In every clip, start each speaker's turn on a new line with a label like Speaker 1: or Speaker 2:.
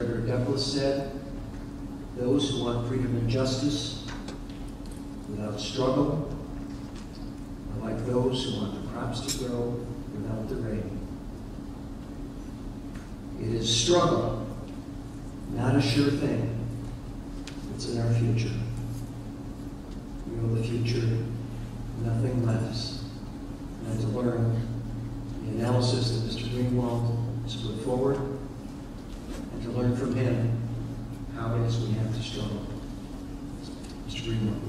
Speaker 1: Senator Douglas said, those who want freedom and justice without struggle are like those who want the crops to grow without the rain. It is struggle, not a sure thing. It's in our future. We owe the future nothing less than to learn the analysis that Mr. Greenwald has put forward and to learn from him how it is we have to struggle. Mr. Greenwald.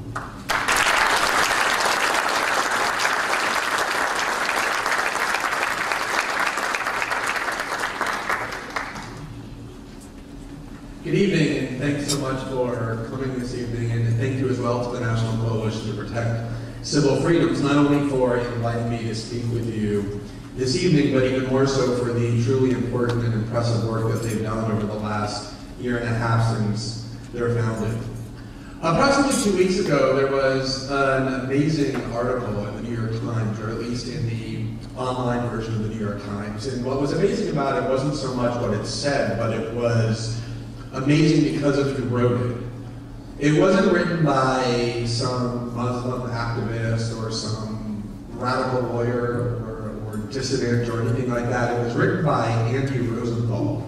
Speaker 2: Good evening, and thanks so much for coming this evening, and thank you as well to the National Coalition to Protect Civil Freedoms, not only for inviting me to speak with you this evening, but even more so for the truly important and impressive work that they've done over the last year and a half since they're founded. Approximately 2 weeks ago, there was an amazing article in the New York Times, or at least in the online version of the New York Times, and what was amazing about it wasn't so much what it said, but it was amazing because of who wrote it. It wasn't written by some Muslim activist or some radical lawyer or dissident or anything like that. It was written by Andy Rosenthal,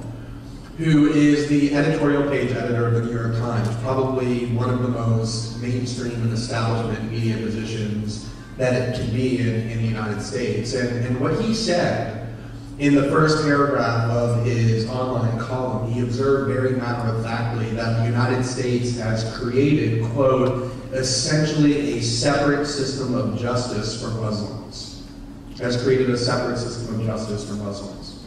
Speaker 2: who is the editorial page editor of the New York Times, probably one of the most mainstream and establishment media positions that it can be in the United States. And what he said in the first paragraph of his online column, he observed very matter-of-factly that the United States has created, quote, essentially a separate system of justice for Muslims. Has created a separate system of justice for Muslims.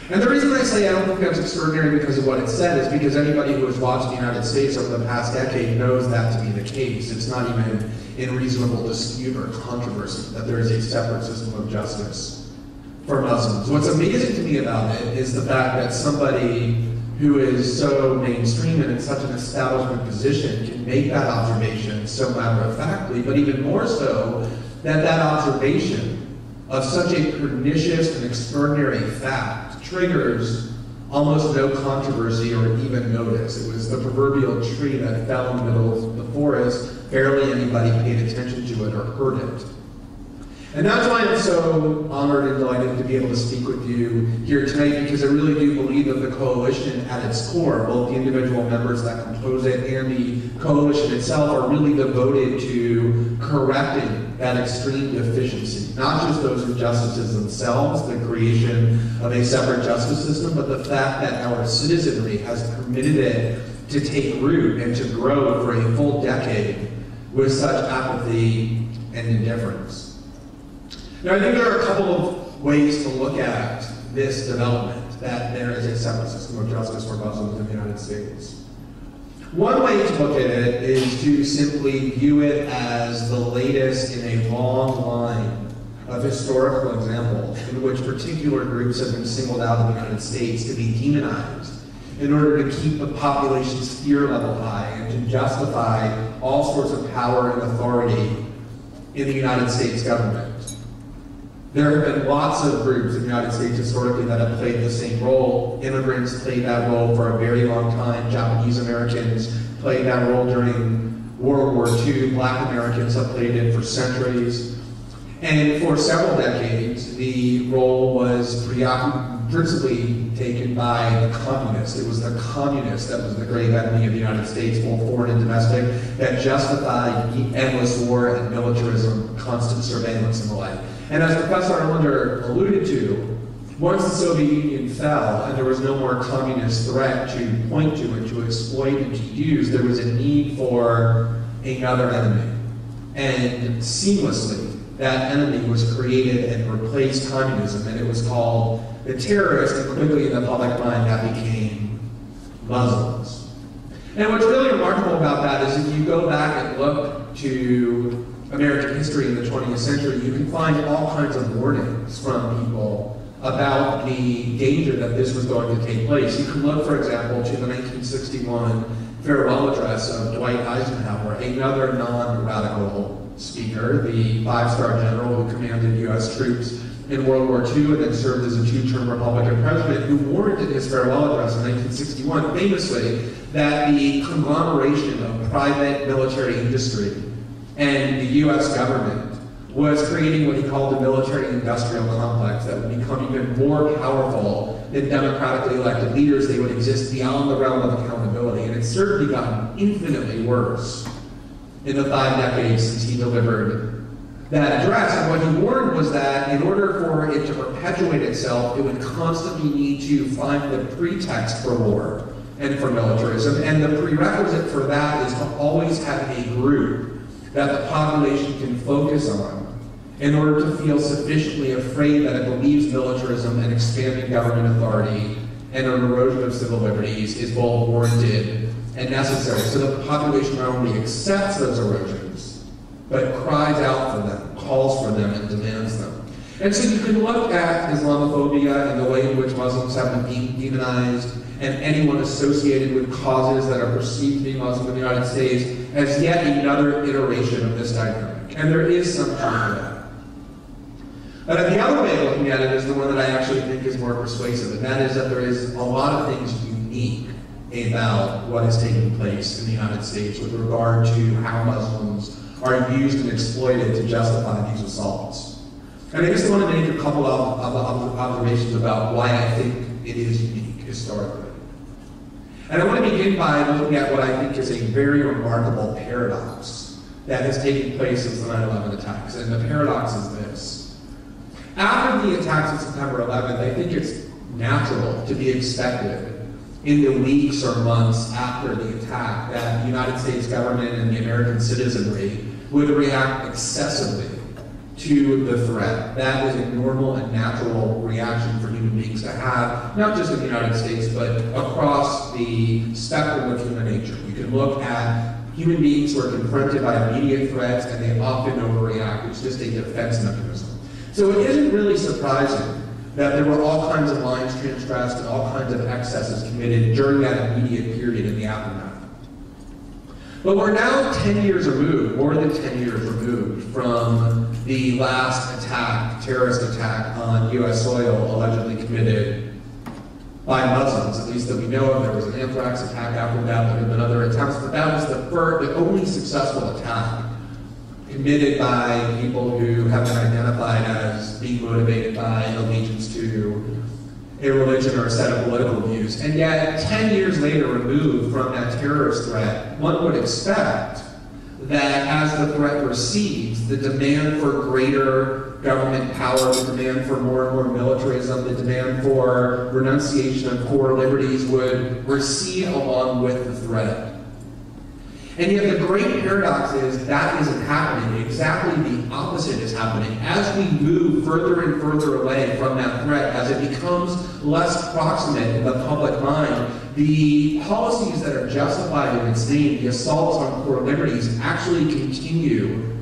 Speaker 2: And the reason I say I don't think that's extraordinary because of what it said is because anybody who has watched the United States over the past decade knows that to be the case. It's not even in reasonable dispute or controversy that there is a separate system of justice for Muslims. What's amazing to me about it is the fact that somebody who is so mainstream and in such an establishment position can make that observation so matter-of-factly, but even more so that that observation of such a pernicious and extraordinary fact triggers almost no controversy or even notice. It was the proverbial tree that fell in the middle of the forest. Barely anybody paid attention to it or heard it. And that's why I'm so honored and delighted to be able to speak with you here tonight, because I really do believe that the coalition at its core, both the individual members that compose it and the coalition itself, are really devoted to correcting that extreme deficiency. Not just those injustices themselves, the creation of a separate justice system, but the fact that our citizenry has permitted it to take root and to grow for a full decade with such apathy and indifference. Now, I think there are a couple of ways to look at this development, that there is a separate system of justice for Muslims in the United States. One way to look at it is to simply view it as the latest in a long line of historical examples in which particular groups have been singled out in the United States to be demonized in order to keep the population's fear level high and to justify all sorts of power and authority in the United States government. There have been lots of groups in the United States historically that have played the same role. Immigrants played that role for a very long time. Japanese Americans played that role during World War II. Black Americans have played it for centuries. And for several decades, the role was principally taken by the communists. It was the communists that was the grave enemy of the United States, both foreign and domestic, that justified the endless war and militarism, constant surveillance, and the like. And as Professor Arlander alluded to, once the Soviet Union fell and there was no more communist threat to point to and to exploit and to use, there was a need for another enemy. And seamlessly, that enemy was created and replaced communism, and it was called the terrorist, and quickly in the public mind that became Muslims. And what's really remarkable about that is if you go back and look to American history in the 20th century, you can find all kinds of warnings from people about the danger that this was going to take place. You can look, for example, to the 1961 farewell address of Dwight Eisenhower, another non-radical speaker, the five-star general who commanded U.S. troops in World War II and then served as a two-term Republican president, who warned in his farewell address in 1961 famously that the conglomeration of private military industry and the U.S. government was creating what he called a military-industrial complex that would become even more powerful than democratically elected leaders. They would exist beyond the realm of accountability, and it's certainly gotten infinitely worse in the 5 decades since he delivered that address. And what he warned was that in order for it to perpetuate itself, it would constantly need to find the pretext for war and for militarism, and the prerequisite for that is to always have a group that the population can focus on in order to feel sufficiently afraid that it believes militarism and expanding government authority and an erosion of civil liberties is both warranted and necessary. So the population not only accepts those erosions, but cries out for them, calls for them, and demands them. And so you can look at Islamophobia and the way in which Muslims have been demonized, and anyone associated with causes that are perceived to be Muslim in the United States as yet another iteration of this dynamic. And there is some truth to that. But the other way of looking at it is the one that I actually think is more persuasive, and that is that there is a lot of things unique about what is taking place in the United States with regard to how Muslims are used and exploited to justify these assaults. And I just want to make a couple of observations about why I think it is unique historically. And I want to begin by looking at what I think is a very remarkable paradox that has taken place since the 9/11 attacks. And the paradox is this. After the attacks of September 11th, I think it's natural to be expected in the weeks or months after the attack that the United States government and the American citizenry would react excessively to the threat. That is a normal and natural reaction for human beings to have, not just in the United States, but across the spectrum of human nature. You can look at human beings who are confronted by immediate threats and they often overreact. It's just a defense mechanism. So it isn't really surprising that there were all kinds of lines transgressed and all kinds of excesses committed during that immediate period in the aftermath. But we're now 10 years removed, more than 10 years removed, from the last attack, terrorist attack on U.S. soil allegedly committed by Muslims, at least that we know of. There was an anthrax attack after that, there have been other attempts, but that was the only successful attack committed by people who have been identified as being motivated by allegiance to a religion or a set of political views. And yet, 10 years later removed from that terrorist threat, one would expect that as the threat recedes, the demand for greater government power, the demand for more and more militarism, the demand for renunciation of core liberties would recede along with the threat. And yet the great paradox is that isn't happening. Exactly the opposite is happening. As we move further and further away from that threat, as it becomes less proximate in the public mind, the policies that are justified in its name, the assaults on core liberties, actually continue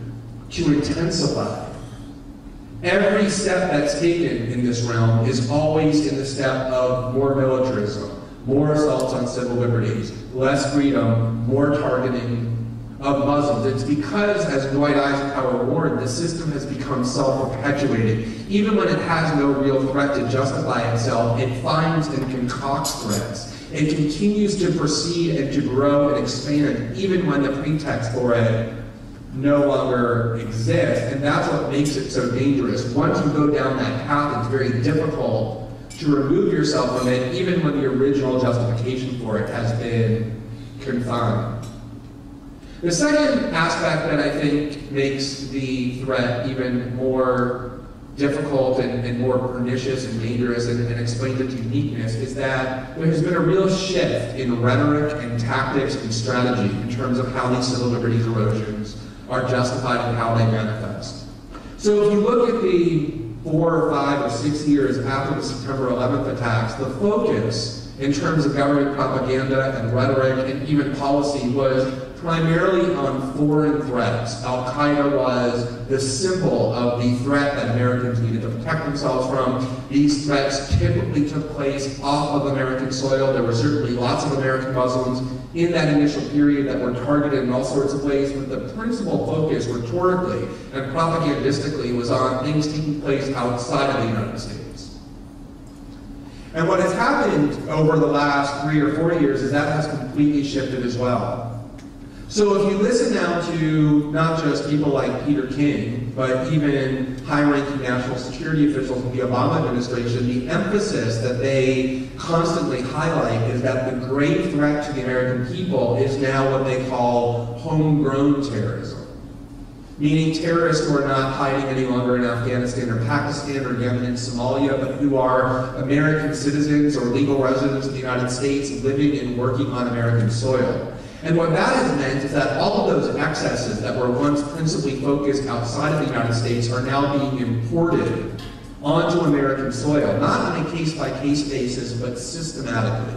Speaker 2: to intensify. Every step that's taken in this realm is always in the step of more militarism, more assaults on civil liberties, less freedom, more targeting of Muslims. It's because, as Dwight Eisenhower warned, the system has become self-perpetuating. Even when it has no real threat to justify itself, it finds and concocts threats. It continues to proceed and to grow and expand, even when the pretext for it no longer exists. And that's what makes it so dangerous. Once you go down that path, it's very difficult to remove yourself from it, even when the original justification for it has been confined. The second aspect that I think makes the threat even more difficult and more pernicious and dangerous and explains its uniqueness is that there has been a real shift in rhetoric and tactics and strategy in terms of how these civil liberties erosions are justified and how they manifest. So if you look at the 4 or 5 or 6 years after the September 11th attacks, the focus in terms of government propaganda and rhetoric and even policy was primarily on foreign threats. Al-Qaeda was the symbol of the threat that Americans needed to protect themselves from. These threats typically took place off of American soil. There were certainly lots of American Muslims in that initial period that were targeted in all sorts of ways, but the principal focus rhetorically and propagandistically was on things taking place outside of the United States. And what has happened over the last 3 or 4 years is that has completely shifted as well. So if you listen now to not just people like Peter King, but even high-ranking national security officials in the Obama administration, the emphasis that they constantly highlight is that the great threat to the American people is now what they call homegrown terrorism. Meaning terrorists who are not hiding any longer in Afghanistan or Pakistan or Yemen and Somalia, but who are American citizens or legal residents of the United States living and working on American soil. And what that has meant is that all of those excesses that were once principally focused outside of the United States are now being imported onto American soil, not on a case-by-case basis, but systematically.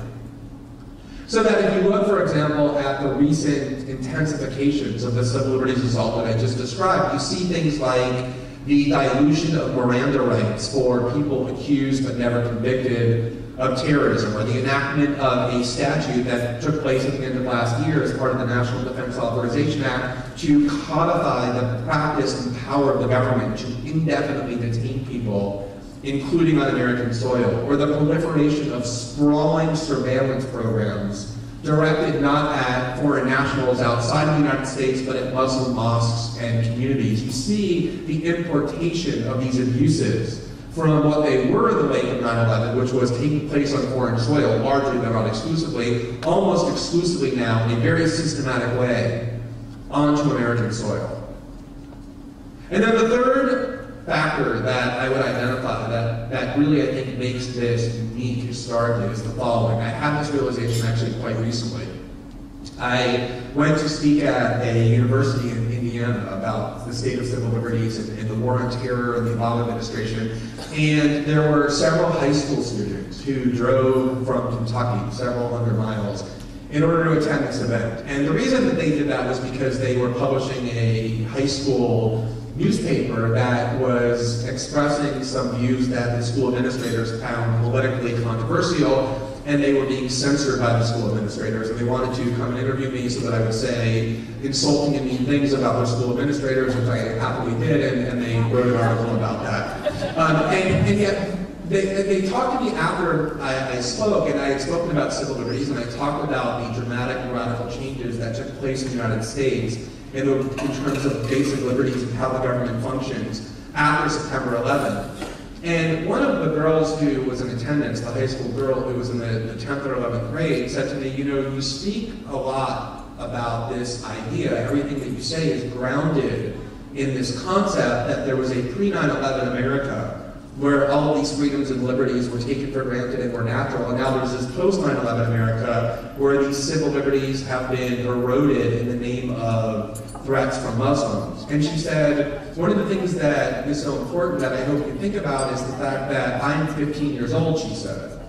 Speaker 2: So that if you look, for example, at the recent intensifications of the civil liberties assault that I just described, you see things like the dilution of Miranda rights for people accused but never convicted of terrorism, or the enactment of a statute that took place at the end of last year as part of the National Defense Authorization Act to codify the practice and power of the government to indefinitely detain people, including on American soil, or the proliferation of sprawling surveillance programs directed not at foreign nationals outside of the United States, but at Muslim mosques and communities. You see the importation of these abuses from what they were in the wake of 9/11, which was taking place on foreign soil, largely but not exclusively, almost exclusively now in a very systematic way, onto American soil. And then the third factor that I would identify that really I think makes this unique historically is the following. I had this realization actually quite recently. I went to speak at a university in Indiana about the state of civil liberties and the war on terror and the Obama administration, and there were several high school students who drove from Kentucky several hundred miles in order to attend this event. And the reason that they did that was because they were publishing a high school newspaper that was expressing some views that the school administrators found politically controversial, and they were being censored by the school administrators, and they wanted to come and interview me so that I would say insulting and mean things about their school administrators, which I happily did, and they wrote an article about that. And yet, they talked to me after I spoke, and I had spoken about civil liberties, and I talked about the dramatic and radical changes that took place in the United States in terms of basic liberties and how the government functions after September 11th. And one of the girls who was in attendance, the high school girl who was in the 10th or 11th grade, said to me, you know, you speak a lot about this idea. Everything that you say is grounded in this concept that there was a pre-9/11 America where all of these freedoms and liberties were taken for granted and were natural, and now there's this post-9/11 America where these civil liberties have been eroded in the name of threats from Muslims. And she said, one of the things that is so important that I hope you think about is the fact that I'm 15 years old, she said.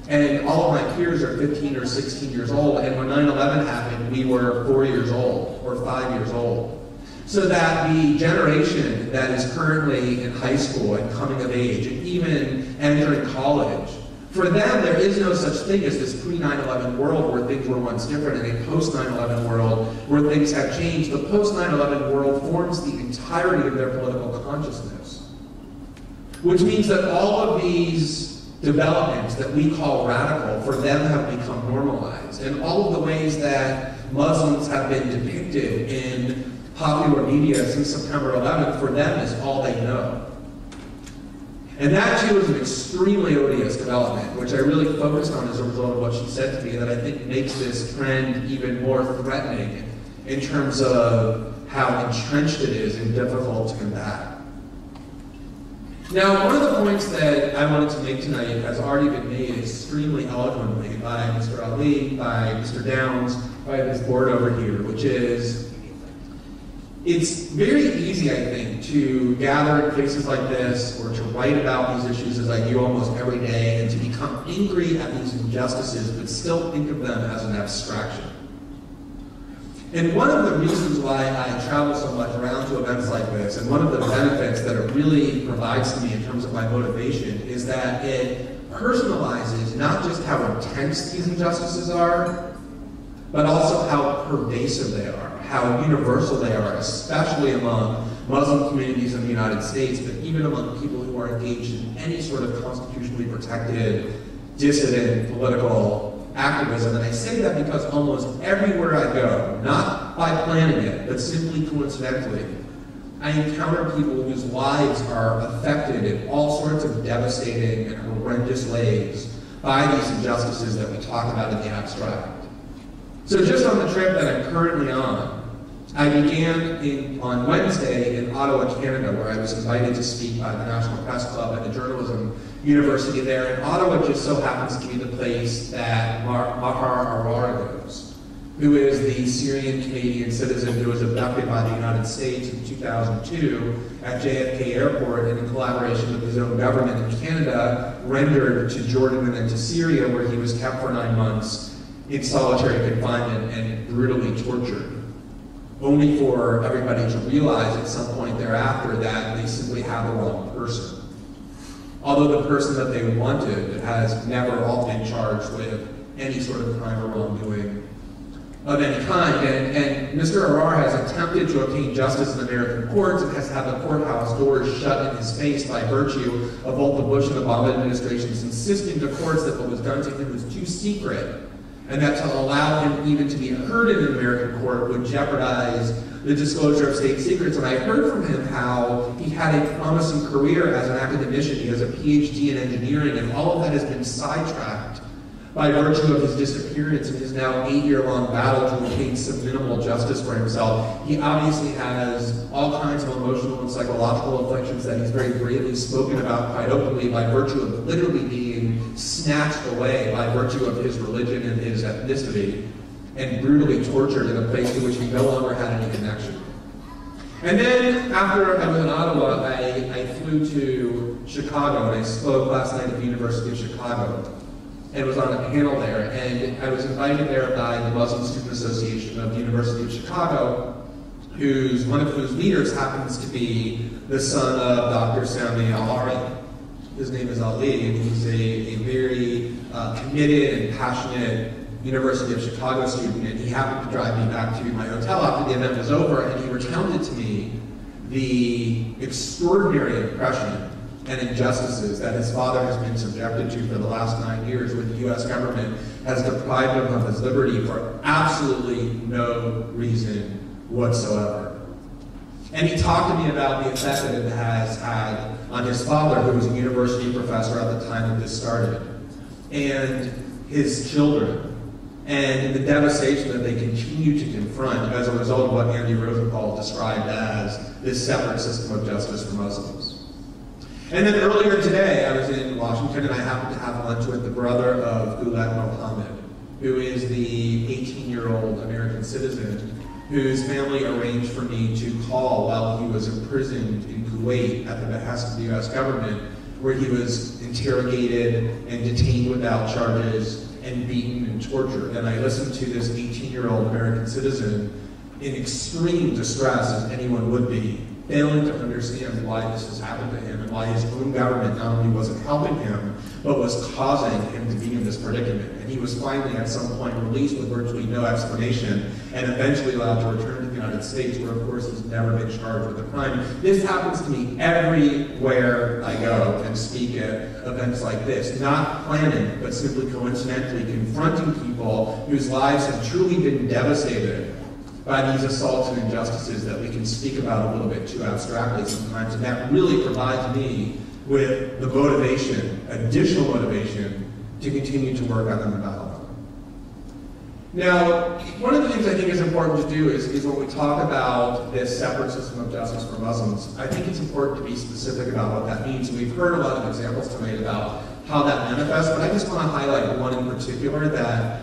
Speaker 2: And all of my peers are 15 or 16 years old, and when 9/11 happened, we were 4 years old or 5 years old. So that the generation that is currently in high school and coming of age, and even entering college, for them there is no such thing as this pre-9/11 world where things were once different, and a post-9/11 world where things have changed. The post-9/11 world forms the entirety of their political consciousness. Which means that all of these developments that we call radical, for them have become normalized. And all of the ways that Muslims have been depicted in popular media since September 11th, for them is all they know. And that too is an extremely odious development, which I really focused on as a result of what she said to me, that I think makes this trend even more threatening in terms of how entrenched it is and difficult to combat. Now, one of the points that I wanted to make tonight has already been made extremely eloquently by Mr. Ali, by Mr. Downs, by this board over here, which is it's very easy, I think, to gather in places like this or to write about these issues as I do almost every day and to become angry at these injustices but still think of them as an abstraction. And one of the reasons why I travel so much around to events like this, and one of the benefits that it really provides to me in terms of my motivation, is that it personalizes not just how intense these injustices are, but also how pervasive they are, how universal they are, especially among Muslim communities in the United States, but even among people who are engaged in any sort of constitutionally protected, dissident political activism. And I say that because almost everywhere I go, not by planning it, but simply coincidentally, I encounter people whose lives are affected in all sorts of devastating and horrendous ways by these injustices that we talk about in the abstract. So just on the trip that I'm currently on, I began on Wednesday in Ottawa, Canada, where I was invited to speak by the National Press Club at the journalism university there. And Ottawa just so happens to be the place that Mahar Arar lives, who is the Syrian-Canadian citizen who was abducted by the United States in 2002 at JFK Airport and in collaboration with his own government in Canada, rendered to Jordan and then to Syria, where he was kept for 9 months in solitary confinement and brutally tortured, only for everybody to realize at some point thereafter that they simply have the wrong person. Although the person that they wanted has never all been charged with any sort of crime or wrongdoing of any kind. And Mr. Arar has attempted to obtain justice in American courts and has had the courthouse doors shut in his face by virtue of both the Bush and Obama administrations insisting to courts that what was done to him was too secret, and that to allow him even to be heard in an American court would jeopardize the disclosure of state secrets. And I heard from him how he had a promising career as an academician. He has a PhD in engineering, and all of that has been sidetracked by virtue of his disappearance and his now 8-year-long battle to obtain some minimal justice for himself. He obviously has all kinds of emotional and psychological afflictions that he's very bravely spoken about quite openly by virtue of literally being snatched away by virtue of his religion and his ethnicity and brutally tortured in a place to which he no longer had any connection. And then after I was in Ottawa, I flew to Chicago and I spoke last night at the University of Chicago and was on a panel there, and I was invited there by the Muslim Student Association of the University of Chicago, one of whose leaders happens to be the son of Dr. Sami Al-Ari. His name is Ali, and he's a very committed and passionate University of Chicago student, and he happened to drive me back to my hotel after the event was over, and he recounted to me the extraordinary oppression and injustices that his father has been subjected to for the last 9 years, where the U.S. government has deprived him of his liberty for absolutely no reason whatsoever. And he talked to me about the effect that it has had on his father, who was a university professor at the time that this started, and his children, and the devastation that they continue to confront as a result of what Andy Rosenthal described as this separate system of justice for Muslims. And then earlier today, I was in Washington, and I happened to have lunch with the brother of Ghulat Mohammed, who is the 18-year-old American citizen whose family arranged for me to call while he was imprisoned in Kuwait at the behest of the U.S. government, where he was interrogated and detained without charges and beaten and tortured. And I listened to this 18-year-old American citizen in extreme distress, as anyone would be, failing to understand why this has happened to him and why his own government not only wasn't helping him, but was causing him to be in this predicament. And he was finally at some point released with virtually no explanation and eventually allowed to return to the United States, where of course he's never been charged with a crime. This happens to me everywhere I go and speak at events like this, not planning, but simply coincidentally confronting people whose lives have truly been devastated by these assaults and injustices that we can speak about a little bit too abstractly sometimes. And that really provides me with the motivation, additional motivation, to continue to work on them and battle them. Now, one of the things I think is important to do is when we talk about this separate system of justice for Muslims, I think it's important to be specific about what that means. And we've heard a lot of examples tonight about how that manifests, but I just want to highlight one in particular that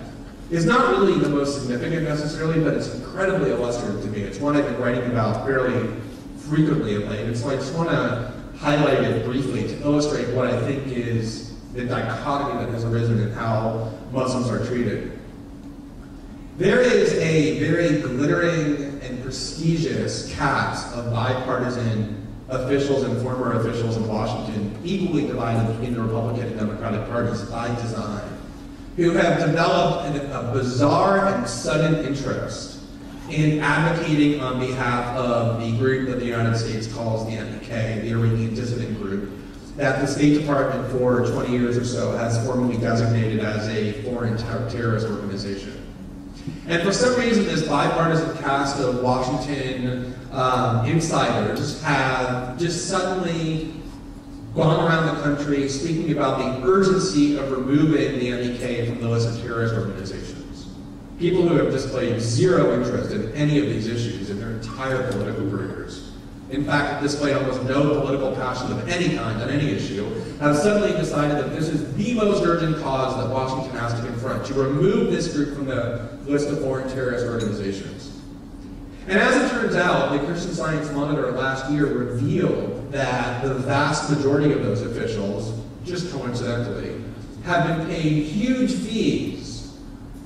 Speaker 2: is not really the most significant necessarily, but it's incredibly illustrative to me. It's one I've been writing about fairly frequently of late, and so I just want to highlight it briefly to illustrate what I think is the dichotomy that has arisen in how Muslims are treated. There is a very glittering and prestigious cast of bipartisan officials and former officials in Washington, equally divided between the Republican and Democratic parties by design, who have developed a bizarre and sudden interest in advocating on behalf of the group that the United States calls the NPK, the Iranian dissident group, that the State Department for 20 years or so has formally designated as a foreign terrorist organization. And for some reason, this bipartisan cast of Washington insiders have just suddenly gone around the country speaking about the urgency of removing the NPK from the list of terrorist organizations. People who have displayed zero interest in any of these issues in their entire political careers. In fact, displayed almost no political passion of any kind on any issue, have suddenly decided that this is the most urgent cause that Washington has to confront, to remove this group from the list of foreign terrorist organizations. And as it turns out, the Christian Science Monitor last year revealed that the vast majority of those officials, just coincidentally, have been paid huge fees,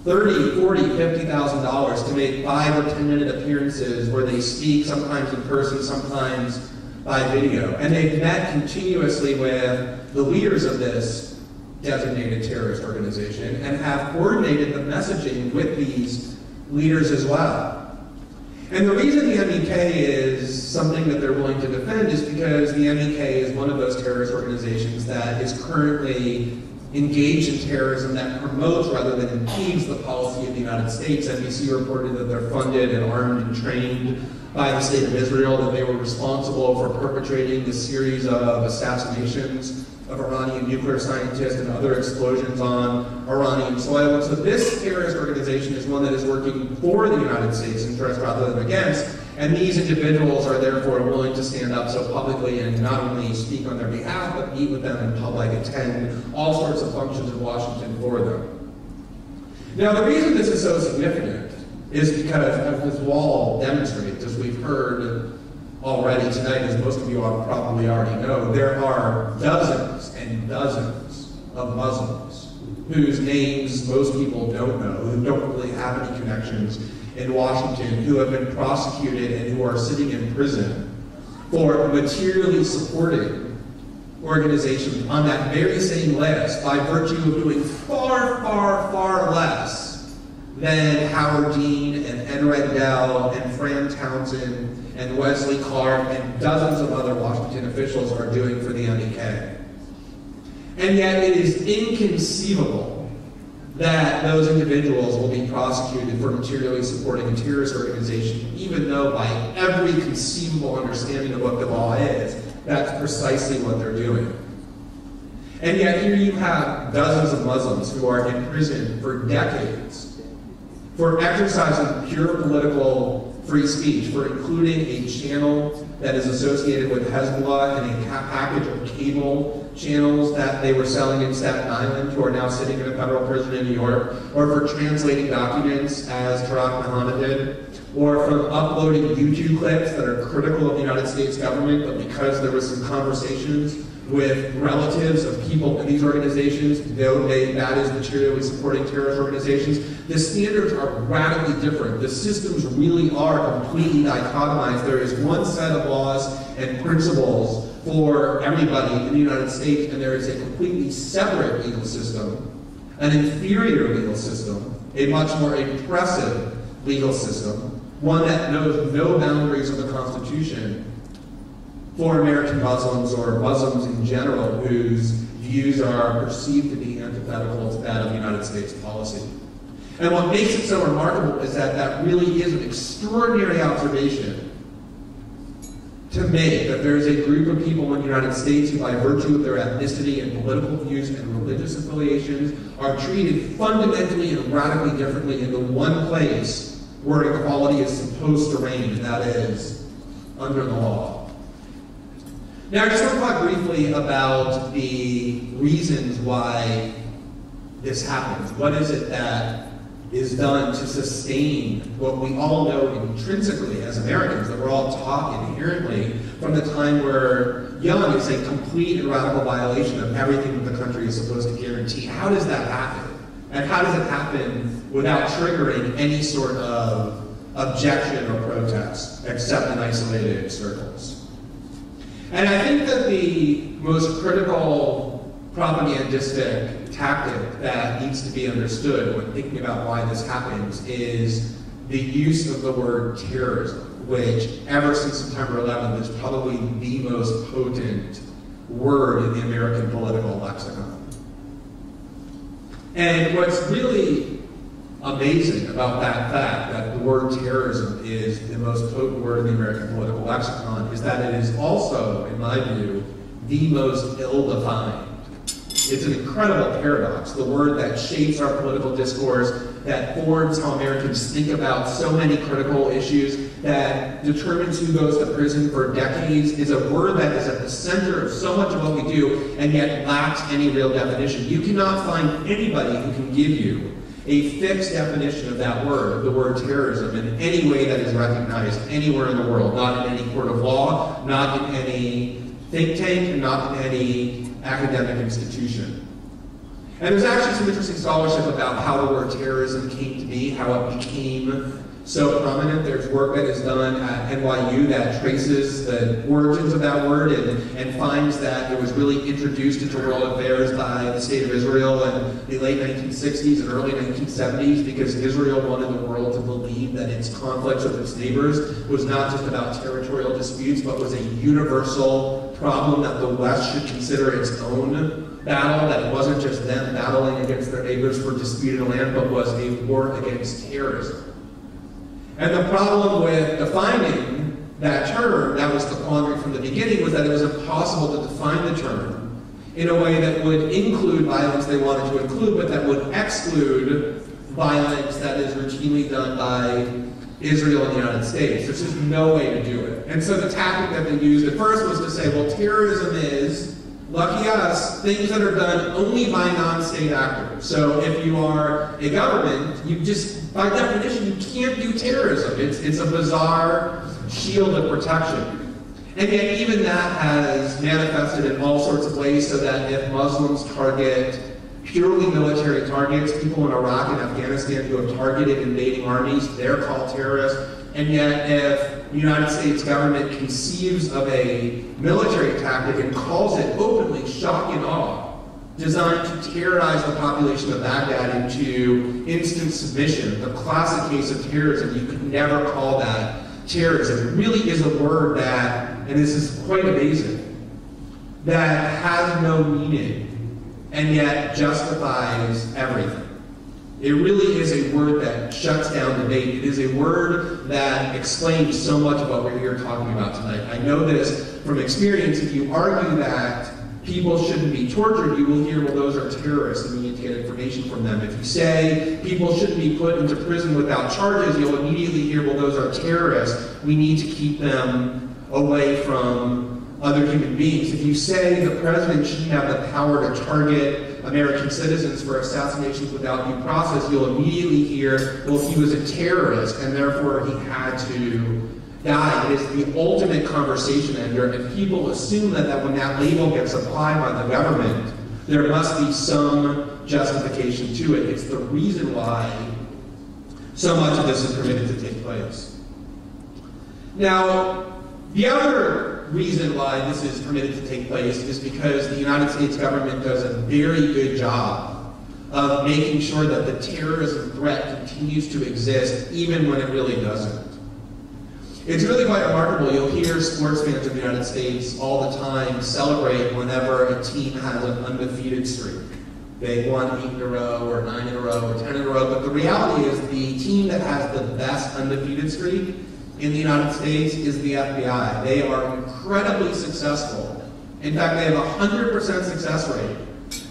Speaker 2: $30,000, $40,000, $50,000 to make 5 or 10 minute appearances where they speak, sometimes in person, sometimes by video. And they've met continuously with the leaders of this designated terrorist organization and have coordinated the messaging with these leaders as well. And the reason the MEK is something that they're willing to defend is because the MEK is one of those terrorist organizations that is currently engaged in terrorism that promotes rather than impedes the policy of the United States. NBC reported that they're funded and armed and trained by the State of Israel, that they were responsible for perpetrating a series of assassinations of Iranian nuclear scientists and other explosions on Iranian soil. And so this terrorist organization is one that is working for the United States interest rather than against, and these individuals are therefore willing to stand up so publicly and not only speak on their behalf, but meet with them in public, attend all sorts of functions in Washington for them. Now, the reason this is so significant is because, as this wall demonstrates, as we've heard already tonight, as most of you probably already know, there are dozens and dozens of Muslims whose names most people don't know, who don't really have any connections in Washington, who have been prosecuted and who are sitting in prison for materially supporting organizations on that very same list by virtue of doing far, far, far less than Howard Dean and Ed Rendell and Fran Townsend and Wesley Clark and dozens of other Washington officials are doing for the MEK. And yet it is inconceivable that those individuals will be prosecuted for materially supporting a terrorist organization, even though by every conceivable understanding of what the law is, that's precisely what they're doing. And yet here you have dozens of Muslims who are in prison for decades for exercising pure political free speech, for including a channel that is associated with Hezbollah and a package of cable channels that they were selling in Staten Island, who are now sitting in a federal prison in New York, or for translating documents, as Tarak Mahana did, or from uploading YouTube clips that are critical of the United States government, but because there was some conversations with relatives of people in these organizations, though that is materially supporting terrorist organizations, the standards are radically different. The systems really are completely dichotomized. There is one set of laws and principles for everybody in the United States, and there is a completely separate legal system, an inferior legal system, a much more oppressive legal system, one that knows no boundaries of the Constitution for American Muslims or Muslims in general whose views are perceived to be antithetical to that of United States policy. And what makes it so remarkable is that that really is an extraordinary observation to make, that there is a group of people in the United States who, by virtue of their ethnicity and political views and religious affiliations, are treated fundamentally and radically differently in the one place where equality is supposed to reign, and that is under the law. Now, I just want to talk briefly about the reasons why this happens. What is it that is done to sustain what we all know intrinsically as Americans, that we're all taught inherently from the time we're young, is a complete and radical violation of everything that the country is supposed to guarantee. How does that happen? And how does it happen without triggering any sort of objection or protest, except in isolated circles? And I think that the most critical propagandistic tactic that needs to be understood when thinking about why this happens is the use of the word terrorism, which ever since September 11th is probably the most potent word in the American political lexicon. And what's really amazing about that fact, that the word terrorism is the most potent word in the American political lexicon, is that it is also, in my view, the most ill-defined. It's an incredible paradox. The word that shapes our political discourse, that forms how Americans think about so many critical issues, that determines who goes to prison for decades, is a word that is at the center of so much of what we do, and yet lacks any real definition. You cannot find anybody who can give you a fixed definition of that word, of the word terrorism, in any way that is recognized anywhere in the world, not in any court of law, not in any think tank, and not in any academic institution. And there's actually some interesting scholarship about how the word terrorism came to be, how it became so prominent. There's work that is done at NYU that traces the origins of that word and finds that it was really introduced into world affairs by the state of Israel in the late 1960s and early 1970s, because Israel wanted the world to believe that its conflicts with its neighbors was not just about territorial disputes, but was a universal problem that the West should consider its own battle, that it wasn't just them battling against their neighbors for disputed land, but was a war against terrorism. And the problem with defining that term, that was the quandary from the beginning, was that it was impossible to define the term in a way that would include violence they wanted to include, but that would exclude violence that is routinely done by Israel and the United States. There's just no way to do it. And so the tactic that they used at first was to say, well, terrorism is, lucky us, things that are done only by non-state actors. So if you are a government, you just, by definition, you can't do terrorism. It's a bizarre shield of protection. And yet even that has manifested in all sorts of ways, so that if Muslims target purely military targets, people in Iraq and Afghanistan who have targeted invading armies, they're called terrorists. And yet if the United States government conceives of a military tactic and calls it openly shock and awe, designed to terrorize the population of Baghdad into instant submission, the classic case of terrorism, you could never call that terrorism. It really is a word that, and this is quite amazing, that has no meaning and yet justifies everything. It really is a word that shuts down debate. It is a word that explains so much about what we're here talking about tonight. I know this from experience. If you argue that people shouldn't be tortured, you will hear, well, those are terrorists, and we need to get information from them. If you say people shouldn't be put into prison without charges, you'll immediately hear, well, those are terrorists. We need to keep them away from other human beings. If you say the president shouldn't have the power to target American citizens for assassinations without due process, you'll immediately hear, well, he was a terrorist and therefore he had to die. It is the ultimate conversation ender, and people assume that when that label gets applied by the government, there must be some justification to it. It's the reason why so much of this is permitted to take place. Now, the other reason why this is permitted to take place is because the United States government does a very good job of making sure that the terrorism threat continues to exist even when it really doesn't. It's really quite remarkable. You'll hear sports fans in the United States all the time celebrate whenever a team has an undefeated streak. They won 8 in a row, or 9 in a row, or 10 in a row, but the reality is the team that has the best undefeated streak in the United States is the FBI. They are incredibly successful. In fact, they have a 100% success rate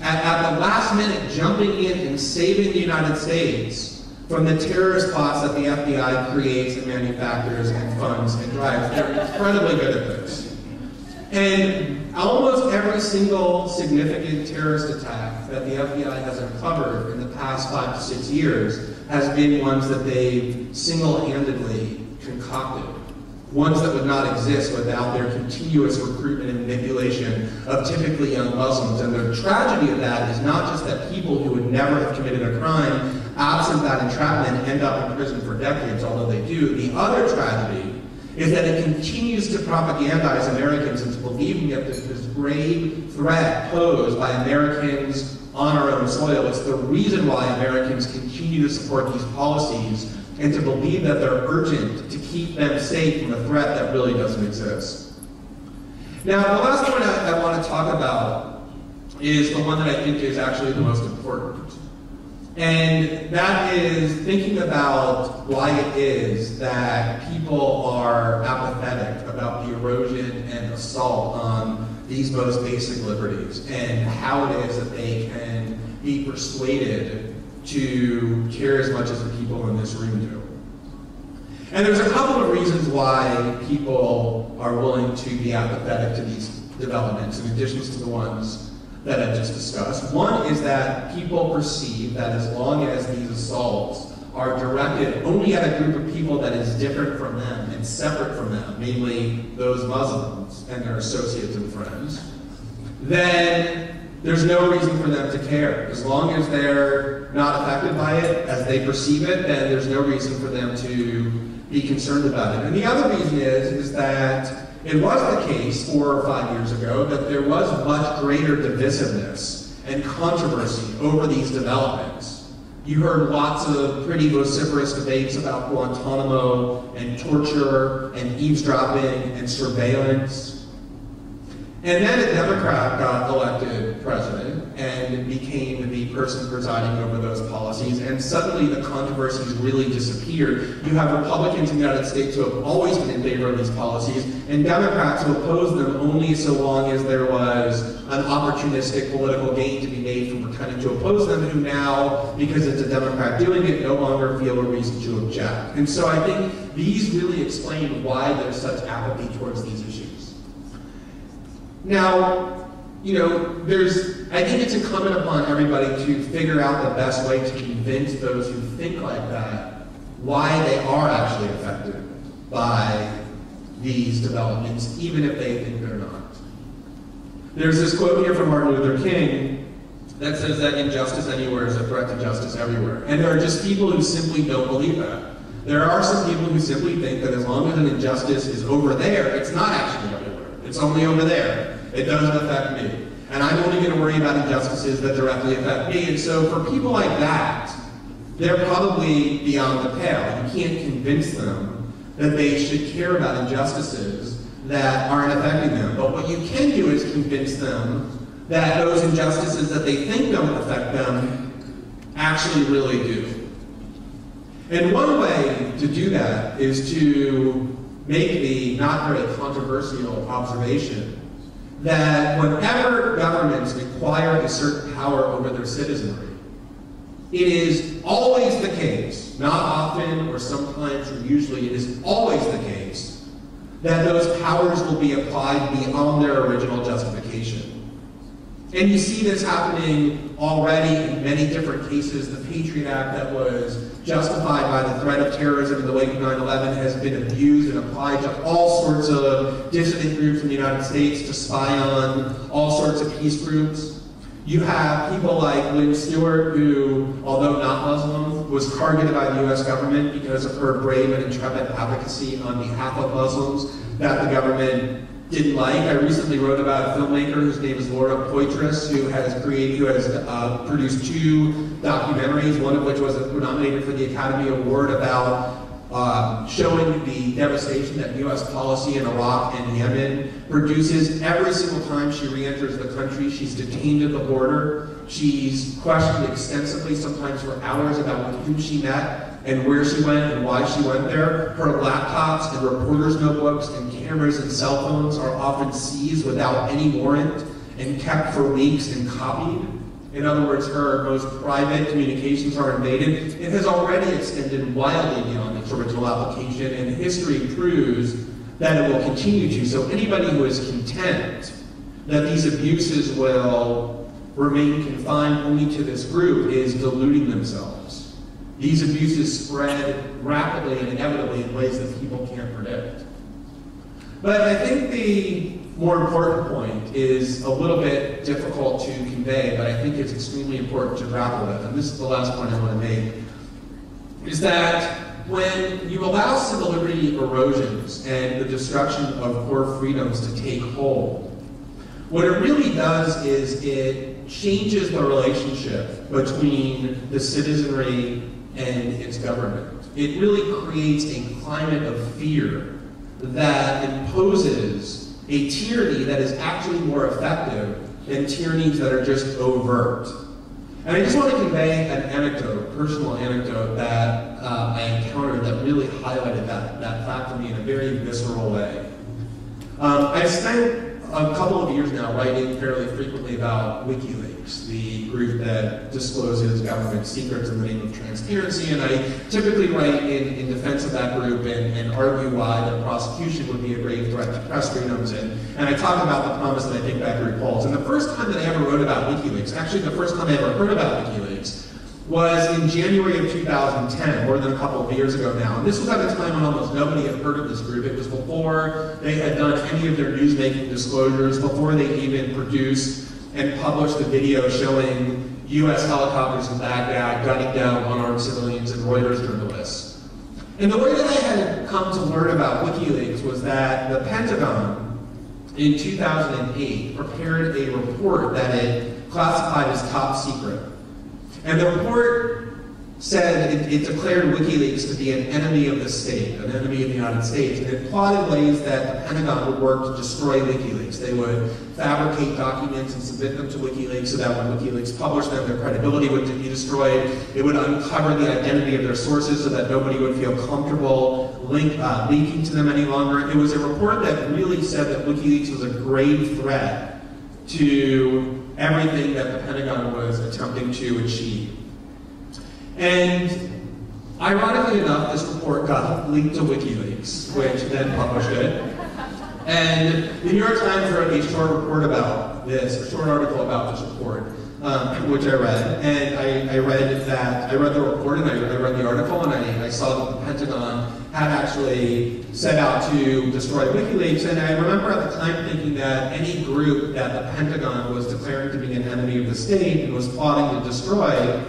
Speaker 2: at the last minute jumping in and saving the United States from the terrorist plots that the FBI creates and manufactures and funds and drives. They're incredibly good at this. And almost every single significant terrorist attack that the FBI has uncovered in the past 5 to 6 years has been ones that they've single-handedly concocted. Ones that would not exist without their continuous recruitment and manipulation of typically young Muslims. And the tragedy of that is not just that people who would never have committed a crime, absent that entrapment, end up in prison for decades, although they do. The other tragedy is that it continues to propagandize Americans into believing that there's this grave threat posed by Americans on our own soil. It's the reason why Americans continue to support these policies and to believe that they're urgent to keep them safe from a threat that really doesn't exist. Now, the last point I want to talk about is the one that I think is actually the most important. And that is thinking about why it is that people are apathetic about the erosion and assault on these most basic liberties, and how it is that they can be persuaded to care as much as the people in this room do. And there's a couple of reasons why people are willing to be apathetic to these developments, in addition to the ones that I've just discussed. One is that people perceive that as long as these assaults are directed only at a group of people that is different from them and separate from them, namely those Muslims and their associates and friends, then there's no reason for them to care. As long as they're not affected by it as they perceive it, then there's no reason for them to be concerned about it. And the other reason is that it was the case 4 or 5 years ago that there was much greater divisiveness and controversy over these developments. You heard lots of pretty vociferous debates about Guantanamo and torture and eavesdropping and surveillance. And then a Democrat got elected president and became the person presiding over those policies, and suddenly the controversies really disappeared. You have Republicans in the United States who have always been in favor of these policies, and Democrats who opposed them only so long as there was an opportunistic political gain to be made from pretending to oppose them, who now, because it's a Democrat doing it, no longer feel a reason to object. And so I think these really explain why there's such apathy towards these issues. Now, you know, I think it's incumbent upon everybody to figure out the best way to convince those who think like that why they are actually affected by these developments, even if they think they're not. There's this quote here from Martin Luther King that says that injustice anywhere is a threat to justice everywhere. And there are just people who simply don't believe that. There are some people who simply think that as long as an injustice is over there, it's not actually everywhere. It's only over there. It doesn't affect me. And I'm only going to worry about injustices that directly affect me. And so for people like that, they're probably beyond the pale. You can't convince them that they should care about injustices that aren't affecting them. But what you can do is convince them that those injustices that they think don't affect them actually really do. And one way to do that is to make the not very controversial observation that whenever governments acquire a certain power over their citizenry, it is always the case, not often or sometimes or usually, it is always the case that those powers will be applied beyond their original justification. And you see this happening already in many different cases. The Patriot Act that was justified by the threat of terrorism in the wake of 9/11 has been abused and applied to all sorts of dissident groups in the United States to spy on all sorts of peace groups. You have people like Lynn Stewart, who, although not Muslim, was targeted by the US government because of her brave and intrepid advocacy on behalf of Muslims that the government didn't like. I recently wrote about a filmmaker whose name is Laura Poitras, who has produced 2 documentaries, one of which was nominated for the Academy Award about showing the devastation that U.S. policy in Iraq and Yemen produces. Every single time she re-enters the country, she's detained at the border. She's questioned extensively, sometimes for hours, about with whom she met and where she went and why she went there. Her laptops and reporters' notebooks and cameras and cell phones are often seized without any warrant and kept for weeks and copied. In other words, her most private communications are invaded. It has already extended wildly beyond its original application, and history proves that it will continue to. So anybody who is content that these abuses will remain confined only to this group is deluding themselves. These abuses spread rapidly and inevitably in ways that people can't predict. But I think the more important point is a little bit difficult to convey, but I think it's extremely important to grapple with, and this is the last point I want to make, is that when you allow civil liberty erosions and the destruction of core freedoms to take hold, what it really does is it changes the relationship between the citizenry and its government. It really creates a climate of fear that imposes a tyranny that is actually more effective than tyrannies that are just overt. And I just want to convey an anecdote, a personal anecdote that I encountered that really highlighted that fact for me in a very visceral way. I've spent a couple of years now writing fairly frequently about WikiLeaks, the group that discloses government secrets in the name of transparency, and I typically write in defense of that group and argue why the prosecution would be a grave threat to press freedoms, and I talk about the promise that I think that group holds. And the first time that I ever wrote about WikiLeaks, actually the first time I ever heard about WikiLeaks, was in January of 2010, more than a couple of years ago now. And this was at a time when almost nobody had heard of this group. It was before they had done any of their news-making disclosures, before they even produced and published the video showing U.S. helicopters in Baghdad gunning down unarmed civilians and Reuters journalists. And the way that I had come to learn about WikiLeaks was that the Pentagon, in 2008, prepared a report that it classified as top secret. And the report said it declared WikiLeaks to be an enemy of the state, an enemy of the United States, and it plotted ways that the Pentagon would work to destroy WikiLeaks. They would fabricate documents and submit them to WikiLeaks so that when WikiLeaks published them, their credibility would be destroyed. It would uncover the identity of their sources so that nobody would feel comfortable leaking to them any longer. It was a report that really said that WikiLeaks was a grave threat to everything that the Pentagon was attempting to achieve. And ironically enough, this report got linked to WikiLeaks, which then published it. And the New York Times wrote a short report about this, a short article about this report, which I read. And I read the report and I read the article, and I saw that the Pentagon had actually set out to destroy WikiLeaks. And I remember at the time thinking that any group that the Pentagon was declaring to be an enemy of the state and was plotting to destroy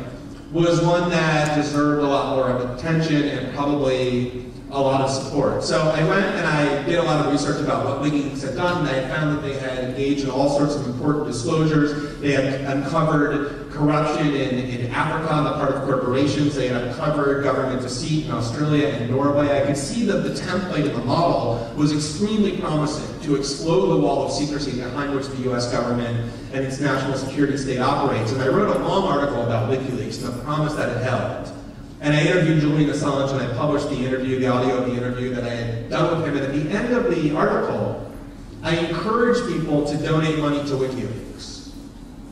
Speaker 2: was one that deserved a lot more of attention and probably a lot of support. So I went and I did a lot of research about what WikiLeaks had done, and I found that they had engaged in all sorts of important disclosures. They had uncovered corruption in Africa on the part of corporations. They had uncovered government deceit in Australia and Norway. I could see that the template and the model was extremely promising to explode the wall of secrecy behind which the US government and its national security state operates. And I wrote a long article about WikiLeaks and the promise that it held. And I interviewed Julian Assange, and I published the interview, the audio of the interview that I had done with him. And at the end of the article, I encouraged people to donate money to WikiLeaks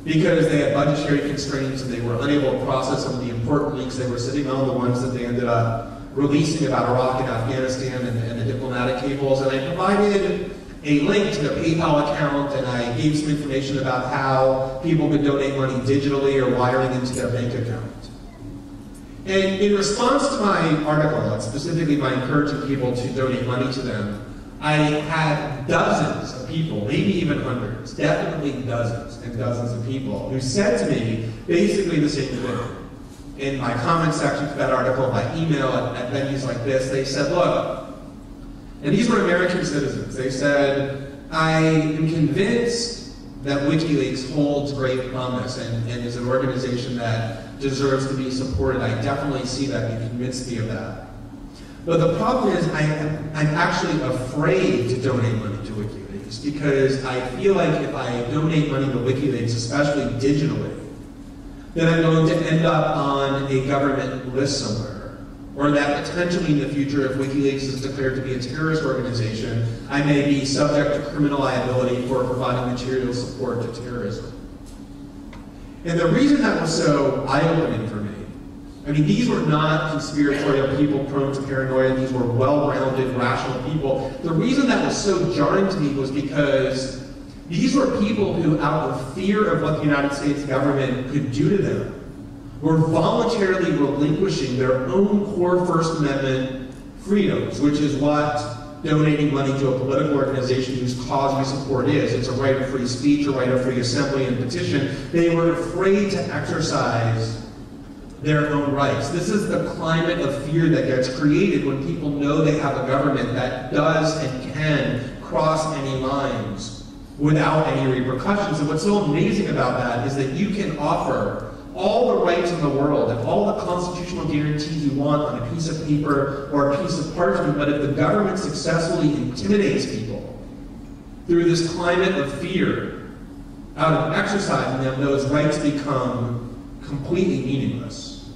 Speaker 2: because they had budgetary constraints and they were unable to process some of the important leaks they were sitting on, the ones that they ended up releasing about Iraq and Afghanistan and the diplomatic cables. And I provided a link to the PayPal account, and I gave some information about how people could donate money digitally or wiring into their bank account. And in response to my article, specifically by encouraging people to donate money to them, I had dozens of people, maybe even hundreds, definitely dozens and dozens of people who said to me basically the same thing. In my comment section to that article, by email, at venues like this, they said, look, and these were American citizens, they said, I am convinced that WikiLeaks holds great promise and is an organization that deserves to be supported. I definitely see that. You convinced me of that. But the problem is I'm actually afraid to donate money to WikiLeaks because I feel like if I donate money to WikiLeaks, especially digitally, then I'm going to end up on a government list somewhere. Or that potentially in the future, if WikiLeaks is declared to be a terrorist organization, I may be subject to criminal liability for providing material support to terrorism. And the reason that was so eye-opening for me, I mean, these were not conspiratorial people prone to paranoia. These were well-rounded, rational people. The reason that was so jarring to me was because these were people who, out of fear of what the United States government could do to them, were voluntarily relinquishing their own core First Amendment freedoms, which is what donating money to a political organization whose cause you support is. It's a right of free speech, a right of free assembly and petition. They were afraid to exercise their own rights. This is the climate of fear that gets created when people know they have a government that does and can cross any lines without any repercussions. And what's so amazing about that is that you can offer all the rights in the world and all the constitutional guarantees you want on a piece of paper or a piece of parchment, but if the government successfully intimidates people through this climate of fear, out of exercising them, those rights become completely meaningless.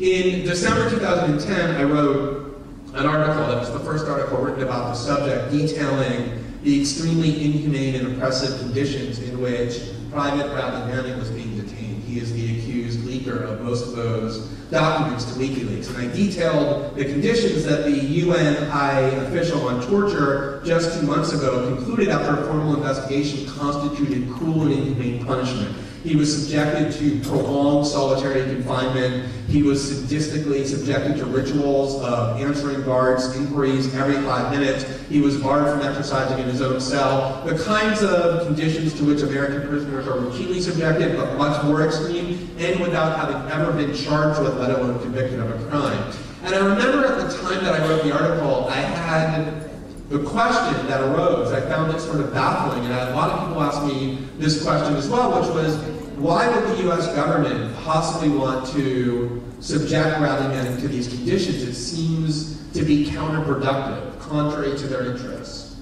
Speaker 2: In December 2010, I wrote an article that was the first article written about the subject, detailing the extremely inhumane and oppressive conditions in which Private Bradley Manning was being detained. He is the accused leaker of most of those documents to WikiLeaks. And I detailed the conditions that the UN High official on torture just 2 months ago concluded after a formal investigation constituted cruel and inhumane punishment. He was subjected to prolonged solitary confinement. He was sadistically subjected to rituals of answering guards' inquiries every 5 minutes. He was barred from exercising in his own cell. The kinds of conditions to which American prisoners are routinely subjected, but much more extreme, and without having ever been charged with, let alone convicted of a crime. And I remember at the time that I wrote the article, I had the question that arose. I found it sort of baffling, and I had a lot of people ask me this question as well, which was, why would the US government possibly want to subject Bradley Manning to these conditions? It seems to be counterproductive, contrary to their interests.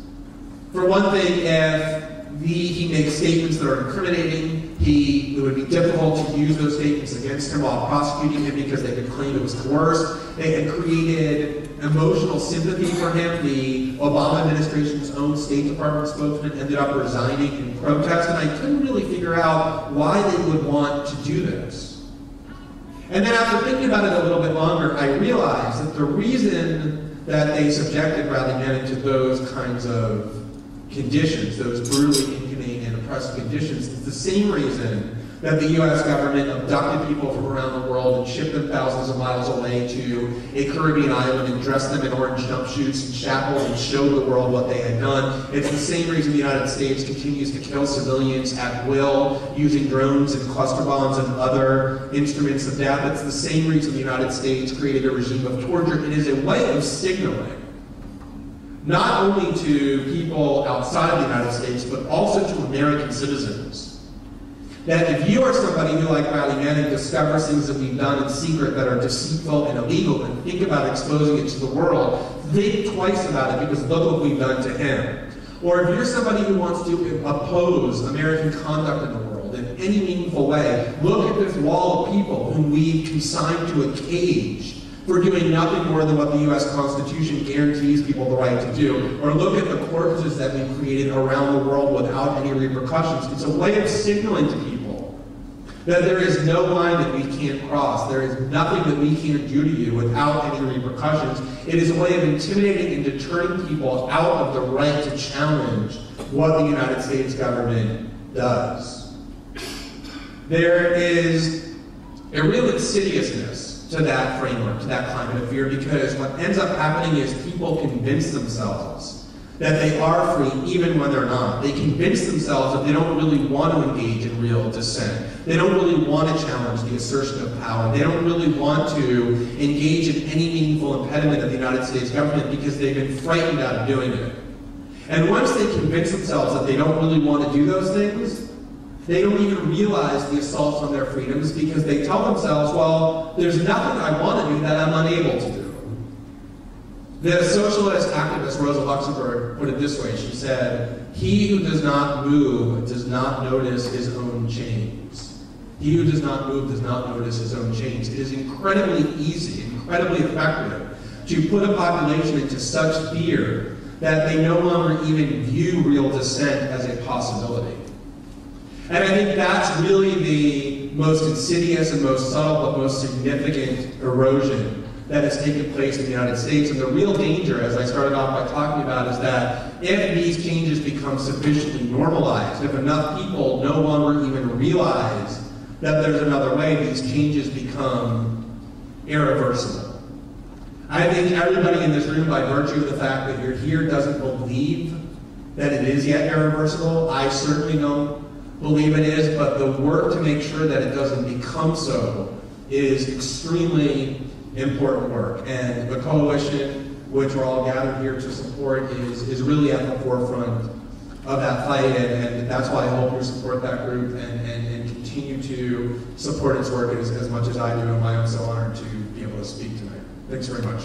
Speaker 2: For one thing, if he makes statements that are incriminating, it would be difficult to use those statements against him while prosecuting him because they could claim it was coerced. They had created emotional sympathy for him. The Obama administration's own State Department spokesman ended up resigning in protest, and I couldn't really figure out why they would want to do this. And then after thinking about it a little bit longer, I realized that the reason that they subjected Bradley Manning to those kinds of conditions, those brutally inhumane and oppressive conditions, is the same reason that the US government abducted people from around the world and shipped them thousands of miles away to a Caribbean island and dressed them in orange jumpsuits and shackles and showed the world what they had done. It's the same reason the United States continues to kill civilians at will using drones and cluster bombs and other instruments of death. It's the same reason the United States created a regime of torture. It is a way of signaling not only to people outside of the United States, but also to American citizens, that if you are somebody who, like Bradley Manning, discovers things that we've done in secret that are deceitful and illegal and think about exposing it to the world, think twice about it because look what we've done to him. Or if you're somebody who wants to oppose American conduct in the world in any meaningful way, look at this wall of people whom we've consigned to a cage for doing nothing more than what the US Constitution guarantees people the right to do, or look at the corpses that we've created around the world without any repercussions. It's a way of signaling to people that there is no line that we can't cross. There is nothing that we can't do to you without any repercussions. It is a way of intimidating and deterring people out of the right to challenge what the United States government does. There is a real insidiousness to that framework, to that climate of fear, because what ends up happening is people convince themselves that they are free even when they're not. They convince themselves that they don't really want to engage in real dissent. They don't really want to challenge the assertion of power. They don't really want to engage in any meaningful impediment of the United States government because they've been frightened out of doing it. And once they convince themselves that they don't really want to do those things, they don't even realize the assaults on their freedoms because they tell themselves, well, there's nothing I want to do that I'm unable to do. The socialist activist Rosa Luxemburg put it this way. She said, he who does not move does not notice his own chains. He who does not move does not notice his own chains. It is incredibly easy, incredibly effective to put a population into such fear that they no longer even view real dissent as a possibility. And I think that's really the most insidious and most subtle but most significant erosion that has taken place in the United States. And the real danger, as I started off by talking about, is that if these changes become sufficiently normalized, if enough people no longer even realize that there's another way, these changes become irreversible. I think everybody in this room, by virtue of the fact that you're here, doesn't believe that it is yet irreversible. I certainly don't believe it is, but the work to make sure that it doesn't become so is extremely important work. And the coalition, which we're all gathered here to support, is really at the forefront of that fight, and that's why I hope you support that group and continue to support its work as much as I do, and why I'm so honored to be able to speak tonight. Thanks very much.